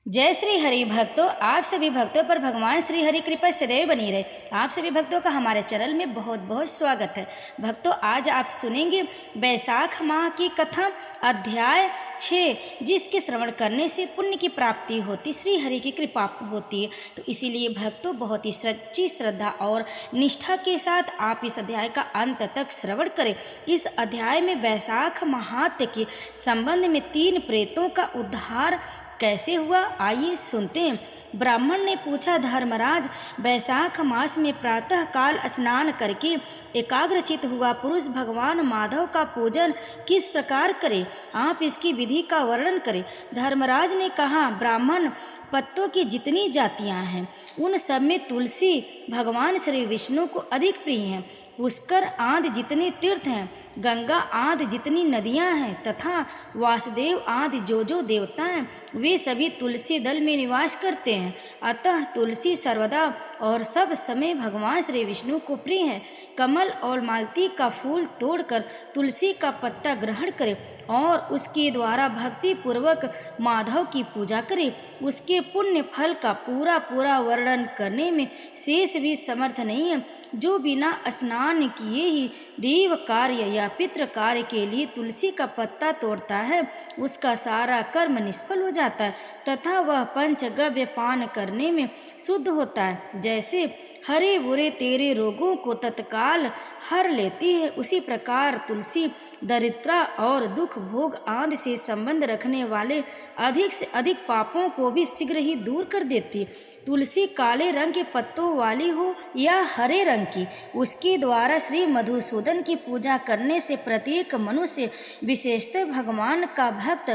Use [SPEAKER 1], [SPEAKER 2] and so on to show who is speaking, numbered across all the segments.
[SPEAKER 1] जय श्री हरि भक्तों, आप सभी भक्तों पर भगवान श्री हरि कृपा सदैव बनी रहे। आप सभी भक्तों का हमारे चैनल में बहुत बहुत स्वागत है। भक्तों, आज आप सुनेंगे वैशाख माह की कथा अध्याय 6, जिसके श्रवण करने से पुण्य की प्राप्ति होती, श्री हरि की कृपा होती है। तो इसीलिए भक्तों, बहुत ही सच्ची श्रद्धा और निष्ठा के साथ आप इस अध्याय का अंत तक श्रवण करें। इस अध्याय में वैशाख महात्म्य के संबंध में 3 प्रेतों का उद्धार कैसे हुआ, आइए सुनते हैं। ब्राह्मण ने पूछा, धर्मराज, वैशाख मास में प्रातः काल स्नान करके एकाग्रचित हुआ पुरुष भगवान माधव का पूजन किस प्रकार करे? आप इसकी विधि का वर्णन करें। धर्मराज ने कहा, ब्राह्मण, पत्तों की जितनी जातियां हैं उन सब में तुलसी भगवान श्री विष्णु को अधिक प्रिय है। पुष्कर आदि जितने तीर्थ हैं, गंगा आदि जितनी नदियां हैं तथा वासुदेव आदि जो देवता हैं, वे सभी तुलसी दल में निवास करते हैं। अतः तुलसी सर्वदा और सब समय भगवान श्री विष्णु को प्रिय है। कमल और मालती का फूल तोड़कर तुलसी का पत्ता ग्रहण करें और उसके द्वारा भक्ति पूर्वक माधव की पूजा करें। उसके पुण्य फल का पूरा वर्णन करने में शेष भी समर्थ नहीं है। जो बिना स्नान किए ही देव कार्य या पितृ कार्य के लिए तुलसी का पत्ता तोड़ता है, उसका सारा कर्म निष्फल हो जाता है तथा वह पंचगव्य पान करने में शुद्ध होता है। जैसे हरे बुरे तेरे रोगों को तत्काल हर लेती है, उसी प्रकार तुलसी दरिद्रता और दुख भोग आदि से संबंध रखने वाले अधिक से अधिक पापों को भी शीघ्र ही दूर कर देती है। तुलसी काले रंग के पत्तों वाली हो या हरे रंग की, उसके द्वारा श्री मधुसूदन की पूजा करने से प्रत्येक मनुष्य, विशेषतः भगवान का भक्त,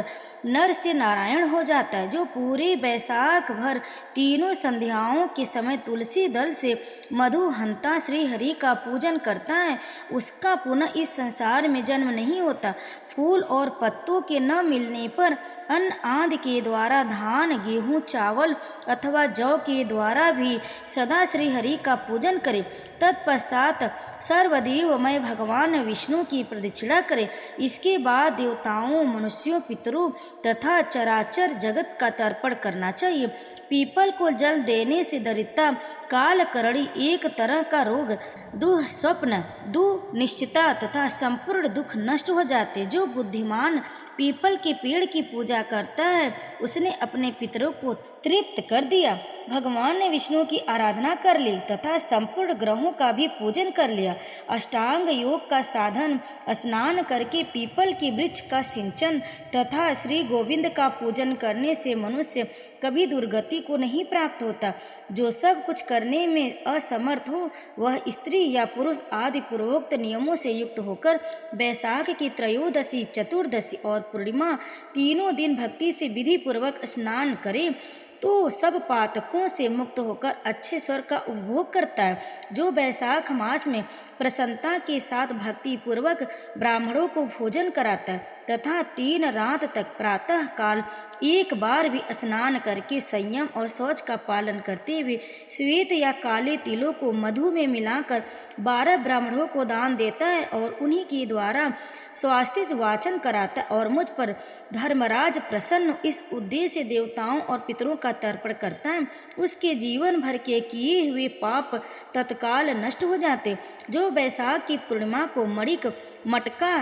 [SPEAKER 1] नर से नारायण हो जाता है। जो पूरे वैशाख भर तीनों संध्याओं के समय तुलसी दल से मधुहंता श्री हरि का पूजन करता है, उसका पुनः इस संसार में जन्म नहीं होता। फूल और पत्तों के न मिलने पर अन्न आदि के द्वारा धान, गेहूँ, चावल अथवा जौ के द्वारा भी सदा श्री हरि का पूजन करें। तत्पश्चात सर्वदेवमय भगवान विष्णु की प्रदक्षिणा करें। इसके बाद देवताओं, मनुष्यों, पितरों तथा चराचर जगत का तर्पण करना चाहिए। पीपल को जल देने से दरिद्रता, कालकरणी, एक तरह का रोग, दुःस्वप्न, दुनिश्चिता तथा संपूर्ण दुख नष्ट हो जाते। जो बुद्धिमान पीपल के पेड़ की पूजा करता है, उसने अपने पितरों को तृप्त कर दिया। भगवान ने विष्णु की आराधना कर ली तथा संपूर्ण ग्रहों का भी पूजन कर लिया। अष्टांग योग का साधन, स्नान करके पीपल के वृक्ष का सिंचन तथा श्री गोविंद का पूजन करने से मनुष्य कभी दुर्गति को नहीं प्राप्त होता। जो सब कुछ करने में असमर्थ हो, वह स्त्री या पुरुष आदि पूर्वोक्त नियमों से युक्त होकर वैशाख की त्रयोदशी, चतुर्दशी और पूर्णिमा तीनों दिन भक्ति से विधि पूर्वक स्नान करे तो सब पातकों से मुक्त होकर अच्छे स्वर का उपभोग करता है। जो वैशाख मास में प्रसन्नता के साथ भक्ति पूर्वक ब्राह्मणों को भोजन कराता है तथा 3 रात तक प्रातः काल एक बार भी स्नान करके संयम और शौच का पालन करते हुए श्वेत या काले तिलों को मधु में मिलाकर 12 ब्राह्मणों को दान देता है और उन्हीं के द्वारा स्वास्थ्य वाचन कराता है और मुझ पर धर्मराज प्रसन्न इस उद्देश्य से देवताओं और पितरों का तर्पण करता है, उसके जीवन भर के किए हुए पाप तत्काल नष्ट हो जाते। जो वैशाख की पूर्णिमा को मणिक, मटका,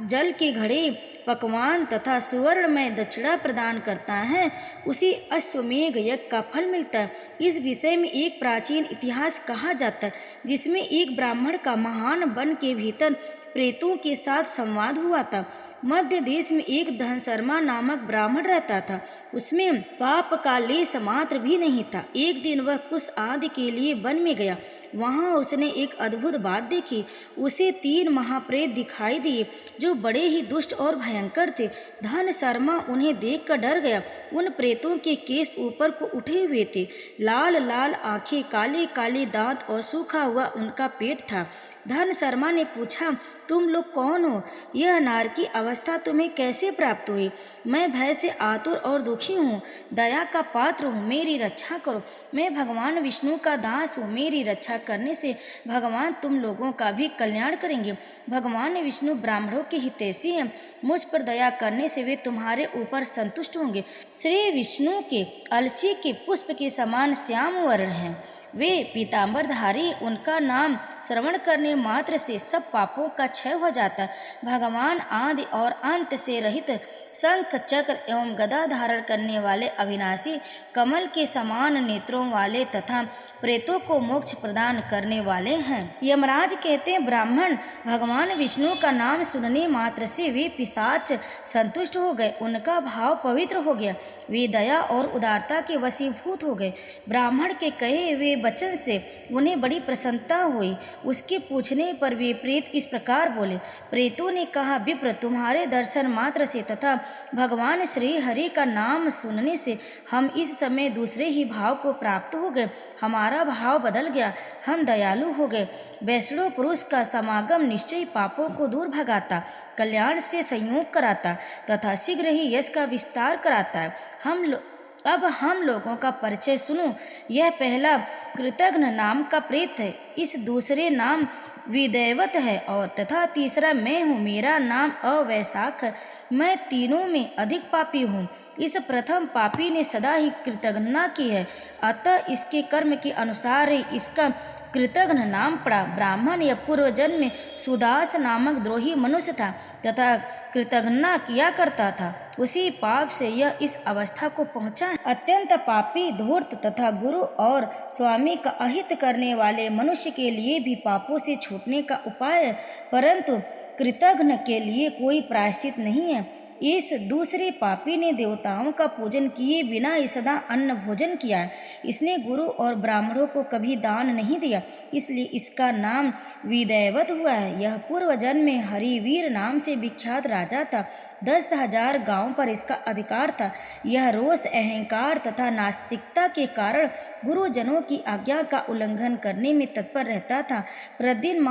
[SPEAKER 1] जल के घड़े, पकवान तथा सुवर्णमय दक्षिणा प्रदान करता है, उसे अश्वमेघ यज्ञ का फल मिलता है। इस विषय में एक प्राचीन इतिहास कहा जाता है, जिसमें एक ब्राह्मण का महान वन के भीतर प्रेतों के साथ संवाद हुआ था। मध्य देश में एक धनशर्मा नामक ब्राह्मण रहता था। उसमें पाप का लेश मात्र भी नहीं था। एक दिन वह कुश आदि के लिए वन में गया। वहां उसने एक अद्भुत बात देखी। उसे 3 महाप्रेत दिखाई दिए जो बड़े ही दुष्ट और भयंकर थे। धनशर्मा उन्हें देखकर डर गया। उन प्रेतों के केस ऊपर को उठे हुए थे, लाल लाल आंखें, काले काले दांत और सूखा हुआ उनका पेट था। धनशर्मा ने पूछा, तुम लोग कौन हो? यह नार की अवस्था तुम्हें कैसे प्राप्त हुई? मैं भय से आतुर और दुखी हूँ, दया का पात्र हूँ, मेरी रक्षा करो। मैं भगवान विष्णु का दास हूँ, मेरी रक्षा करने से भगवान तुम लोगों का भी कल्याण करेंगे। भगवान विष्णु ब्राह्मणों के हितैषी हैं, मुझ पर दया करने से वे तुम्हारे ऊपर संतुष्ट होंगे। श्री विष्णु के अलसी के पुष्प के समान श्याम वर्ण हैं, वे पीतांबरधारी, उनका नाम श्रवण करने मात्र से सब पापों का क्षय हो जाता है। भगवान आदि और अंत से रहित, शंख चक्र एवं गदा धारण करने वाले, अविनाशी, कमल के समान नेत्रों वाले तथा प्रेतों को मोक्ष प्रदान करने वाले हैं। यमराज कहते हैं, ब्राह्मण भगवान विष्णु का नाम सुनने मात्र से वे पिशाच संतुष्ट हो गए, उनका भाव पवित्र हो गया, वे दया और उदारता के वशीभूत हो गए। ब्राह्मण के कहे वे वचन से उन्हें बड़ी प्रसन्नता हुई। उसके पूछने पर वे प्रेत इस प्रकार बोले। प्रेतों ने कहा, विप्र, तुम्हारे दर्शन मात्र से तथा भगवान श्री हरि का नाम सुनने से हम इस समय दूसरे ही भाव को प्राप्त हो गए, हमारा भाव बदल गया, हम दयालु हो गए। वैष्णव पुरुष का समागम निश्चय पापों को दूर भगाता, कल्याण से संयोग कराता तथा शीघ्र ही यश का विस्तार कराता है। अब हम लोगों का परिचय सुनो। यह पहला कृतघ्न नाम का प्रेत है, इस दूसरे नाम विदैवत है और तथा तीसरा मैं हूँ, मेरा नाम अवैशाख है। मैं तीनों में अधिक पापी हूँ। इस प्रथम पापी ने सदा ही कृतघ्नता की है, अतः इसके कर्म के अनुसार ही इसका कृतघ्न नाम पड़ा। ब्राह्मण या पूर्व जन्म में सुदास नामक द्रोही मनुष्य था तथा कृतघ्नता किया करता था, उसी पाप से यह इस अवस्था को पहुंचा है। अत्यंत पापी, धूर्त तथा गुरु और स्वामी का अहित करने वाले मनुष्य के लिए भी पापों से छूटने का उपाय है, परंतु कृतघ्न के लिए कोई प्रायश्चित नहीं है। इस दूसरे पापी ने देवताओं का पूजन किए बिना ही सदा अन्न भोजन किया है। इसने गुरु और ब्राह्मणों को कभी दान नहीं दिया, इसलिए इसका नाम विदैवत हुआ है। यह पूर्व जन्म में हरिवीर नाम से विख्यात राजा था। 10,000 गांवों पर इसका अधिकार था। यह रोष, अहंकार तथा नास्तिकता के कारण गुरुजनों की आज्ञा का उल्लंघन करने में तत्पर रहता था। प्रतिदिन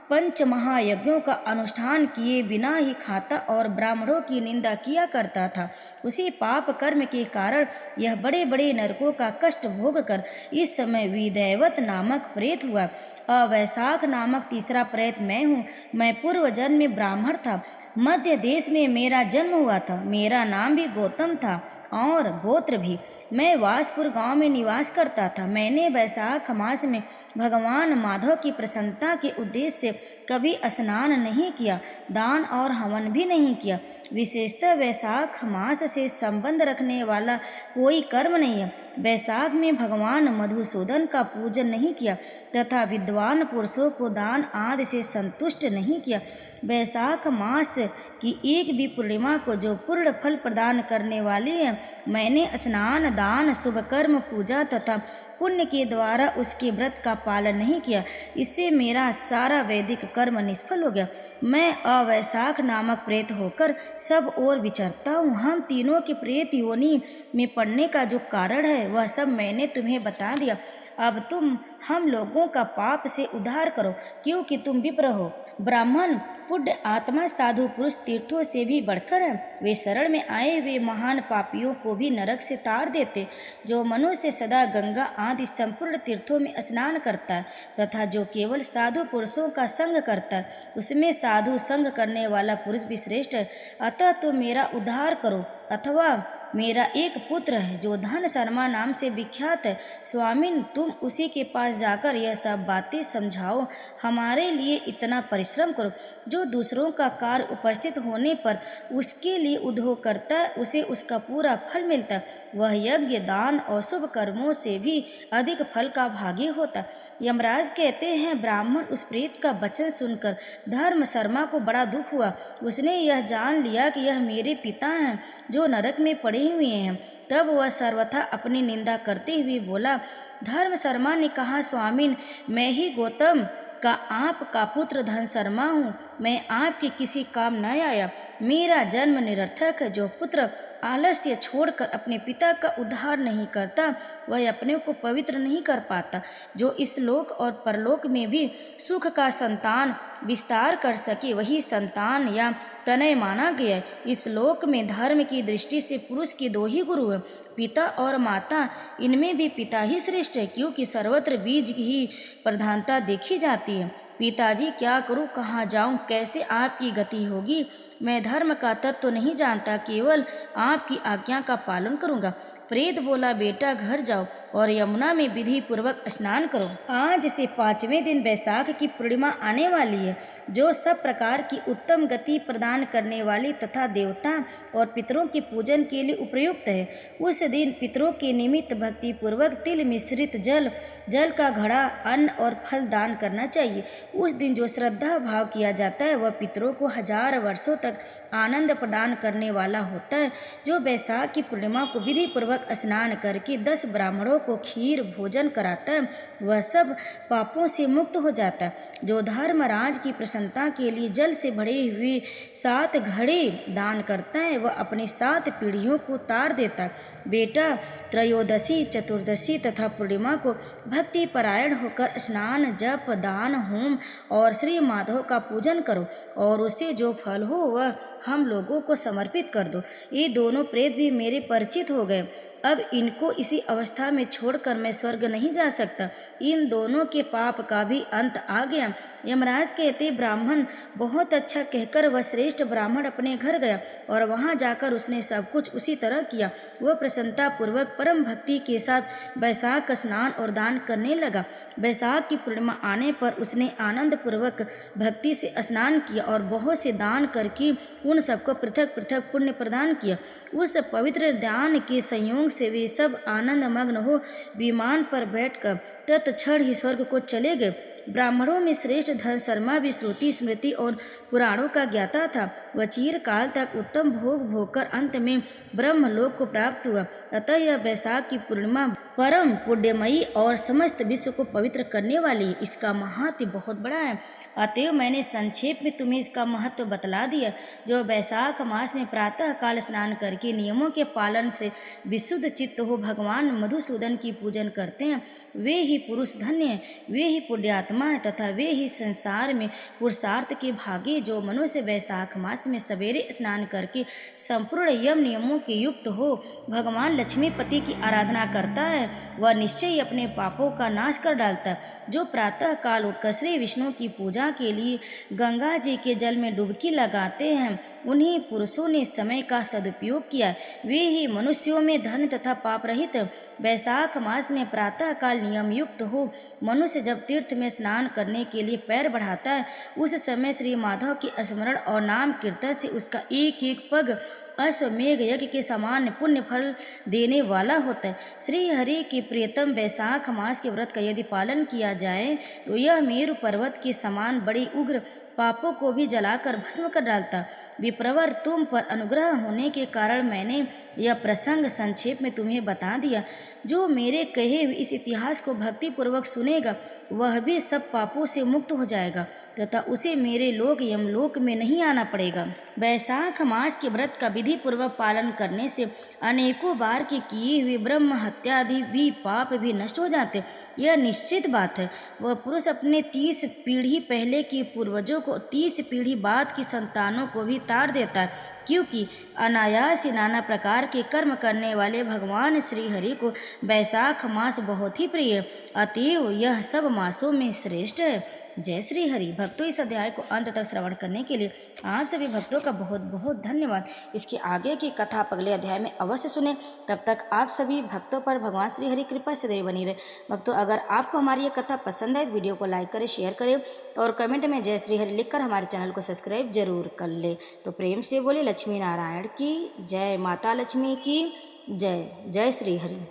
[SPEAKER 1] पंच महायज्ञों का अनुष्ठान किए बिना ही खाता और ब्राह्मणों की निंदा किया करता था। उसी पाप कर्म के कारण यह बड़े बड़े नरकों का कष्ट भोग कर इस समय विदैवत नामक प्रेत हुआ। अवैशाख नामक तीसरा प्रेत मैं हूँ। मैं पूर्व जन्म में ब्राह्मण था, मध्य देश में मेरा जन्म हुआ था। मेरा नाम भी गौतम था और गोत्र भी। मैं वासपुर गांव में निवास करता था। मैंने वैशाख मास में भगवान माधव की प्रसन्नता के उद्देश्य से कभी स्नान नहीं किया, दान और हवन भी नहीं किया। विशेषतः वैशाख मास से संबंध रखने वाला कोई कर्म नहीं है। वैशाख में भगवान मधुसूदन का पूजन नहीं किया तथा विद्वान पुरुषों को दान आदि से संतुष्ट नहीं किया। वैशाख मास की एक भी पूर्णिमा को जो पूर्ण फल प्रदान करने वाली है, मैंने स्नान, दान, शुभ कर्म, पूजा तथा पुण्य के द्वारा उसके व्रत का पालन नहीं किया। इससे मेरा सारा वैदिक कर्म निष्फल हो गया। मैं अवैशाख नामक प्रेत होकर सब ओर विचरता हूँ। हम तीनों के प्रेत योनि में पड़ने का जो कारण है वह सब मैंने तुम्हें बता दिया। अब तुम हम लोगों का पाप से उद्धार करो, क्योंकि तुम विप्र हो। ब्राह्मण पुण्य आत्मा साधु पुरुष तीर्थों से भी बढ़कर है। वे शरण में आए हुए महान पापियों को भी नरक से तार देते। जो मनुष्य सदा गंगा आदि संपूर्ण तीर्थों में स्नान करता है तथा जो केवल साधु पुरुषों का संग करता है, उसमें साधु संग करने वाला पुरुष भी श्रेष्ठ है। अतः तुम मेरा उद्धार करो, अथवा मेरा एक पुत्र है जो धन शर्मा नाम से विख्यात है। स्वामिन, तुम उसी के पास जाकर यह सब बातें समझाओ। हमारे लिए इतना परिश्रम करो। जो दूसरों का कार्य उपस्थित होने पर उसके लिए उद्योग करता है, उसे उसका पूरा फल मिलता है। वह यज्ञ, दान और शुभ कर्मों से भी अधिक फल का भागी होता है। यमराज कहते हैं, ब्राह्मण उस प्रेत का वचन सुनकर धर्म शर्मा को बड़ा दुख हुआ। उसने यह जान लिया कि यह मेरे पिता हैं जो नरक में पड़े हुए हैं। तब वह सर्वथा अपनी निंदा करते हुए बोला। धर्म शर्मा ने कहा, स्वामिन, मैं ही गौतम का आपका पुत्र धन शर्मा हूँ। मैं आपके किसी काम न आया। मेरा जन्म निरर्थक है। जो पुत्र आलस्य छोड़कर अपने पिता का उद्धार नहीं करता वह अपने को पवित्र नहीं कर पाता। जो इस लोक और परलोक में भी सुख का संतान विस्तार कर सके वही संतान या तनय माना गया है। इस लोक में धर्म की दृष्टि से पुरुष के दो ही गुरु हैं, पिता और माता। इनमें भी पिता ही श्रेष्ठ है, क्योंकि सर्वत्र बीज ही प्रधानता देखी जाती है। पिताजी, क्या करूं, कहाँ जाऊं, कैसे आपकी गति होगी? मैं धर्म का तत्व नहीं जानता, केवल आपकी आज्ञा का पालन करूंगा। प्रेत बोला, बेटा घर जाओ और यमुना में विधि पूर्वक स्नान करो। आज से 5वें दिन बैसाख की पूर्णिमा आने वाली है, जो सब प्रकार की उत्तम गति प्रदान करने वाली तथा देवता और पितरों के पूजन के लिए उपयुक्त है। उस दिन पितरों के निमित्त भक्ति पूर्वक तिल मिश्रित जल का घड़ा, अन्न और फल दान करना चाहिए। उस दिन जो श्रद्धा भाव किया जाता है वह पितरों को 1000 वर्षों तक आनंद प्रदान करने वाला होता है। जो बैसाख की पूर्णिमा को विधि पूर्वक स्नान करके 10 ब्राह्मणों को खीर भोजन कराता है वह सब पापों से मुक्त हो जाता है। जो धर्मराज की प्रसन्नता के लिए जल से भरे हुए 7 घड़े दान करता है वह अपनी 7 पीढ़ियों को तार देता है। बेटा, त्रयोदशी, चतुर्दशी तथा पूर्णिमा को भक्ति परायण होकर स्नान, जप, दान, होम और श्री माधव का पूजन करो और उससे जो फल हो वह हम लोगों को समर्पित कर दो। ये दोनों प्रेत भी मेरे परिचित हो गए। अब इनको इसी अवस्था में छोड़कर मैं स्वर्ग नहीं जा सकता। इन दोनों के पाप का भी अंत आ गया। यमराज कहते, ब्राह्मण बहुत अच्छा कहकर वह श्रेष्ठ ब्राह्मण अपने घर गया और वहां जाकर उसने सब कुछ उसी तरह किया। वह प्रसन्नता पूर्वक परम भक्ति के साथ बैसाख का स्नान और दान करने लगा। बैसाख की पूर्णिमा आने पर उसने आनंद पूर्वक भक्ति से स्नान किया और बहुत से दान करके उन सबको पृथक पृथक पुण्य प्रदान किया। उस पवित्र दान के संयोग से वे सब आनंद मग्न हो विमान पर बैठकर तत्क्षण ही स्वर्ग को चले गए। ब्राह्मणों में श्रेष्ठ धर्मशर्मा भी श्रुति, स्मृति और पुराणों का ज्ञाता था। वह चिरकाल तक उत्तम भोग भोगकर अंत में ब्रह्मलोक को प्राप्त हुआ। अतः यह बैसाख की पूर्णिमा परम पुण्यमयी और समस्त विश्व को पवित्र करने वाली है। इसका महत्व बहुत बड़ा है, अतएव मैंने संक्षेप में तुम्हें इसका महत्व बतला दिया। जो बैसाख मास में प्रातः काल स्नान करके नियमों के पालन से विशुद्ध चित्त हो भगवान मधुसूदन की पूजन करते हैं वे ही पुरुष धन्य हैं, वे ही पुण्यात्मा है तथा वे ही संसार में पुरुषार्थ के भागी। जो मनुष्य बैसाख मास में सवेरे स्नान करके संपूर्ण यम नियमों के युक्त हो भगवान लक्ष्मीपति की आराधना करता है वह निश्चय ही अपने पापों का नाश कर डालता है। जो प्रातः काल उठकर श्री विष्णु की पूजा के लिए गंगा जी के जल में डुबकी लगाते हैं उन्हीं पुरुषों ने समय का सदुपयोग किया। वे ही मनुष्यों में धन तथा पाप रहित। बैसाख मास में प्रातः काल नियम युक्त हो मनुष्य जब तीर्थ में स्नान करने के लिए पैर बढ़ाता है उस समय श्री माधव के स्मरण और नाम कीर्तन से उसका एक एक पग अश्वमेघ यज्ञ के समान पुण्य फल देने वाला होता है। श्री हरि के प्रियतम बैसाख मास के व्रत का यदि पालन किया जाए तो यह मेरु पर्वत के समान बड़ी उग्र पापों को भी जलाकर भस्म कर डालता। विप्रवर, तुम पर अनुग्रह होने के कारण मैंने यह प्रसंग संक्षेप में तुम्हें बता दिया। जो मेरे कहे हुए इस इतिहास को भक्ति पूर्वक सुनेगा वह भी सब पापों से मुक्त हो जाएगा तथा उसे मेरे लोक यमलोक में नहीं आना पड़ेगा। बैसाख मास के व्रत का विधि पूर्वक पालन करने से अनेकों बार के किए हुए ब्रह्म हत्या आदि भी पाप भी नष्ट हो जाते। यह निश्चित बात है। वह पुरुष अपने 30 पीढ़ी पहले के पूर्वजों को 30 पीढ़ी बाद की संतानों को भी तार देता है, क्योंकि अनायास नाना प्रकार के कर्म करने वाले भगवान श्री हरि को बैसाख मास बहुत ही प्रिय है। अतएव यह सब मासों में श्रेष्ठ है। जय श्री हरि। भक्तों, इस अध्याय को अंत तक श्रवण करने के लिए आप सभी भक्तों का बहुत बहुत धन्यवाद। इसके आगे की कथा आप अगले अध्याय में अवश्य सुने। तब तक आप सभी भक्तों पर भगवान श्री हरि कृपा सदैव बनी रहे। भक्तों, अगर आपको हमारी ये कथा पसंद आए तो वीडियो को लाइक करें, शेयर करें और कमेंट में जय श्री हरि लिखकर हमारे चैनल को सब्सक्राइब जरूर कर ले। तो प्रेम से बोले लक्ष्मी नारायण की जय, माता लक्ष्मी की जय। जय श्री हरि।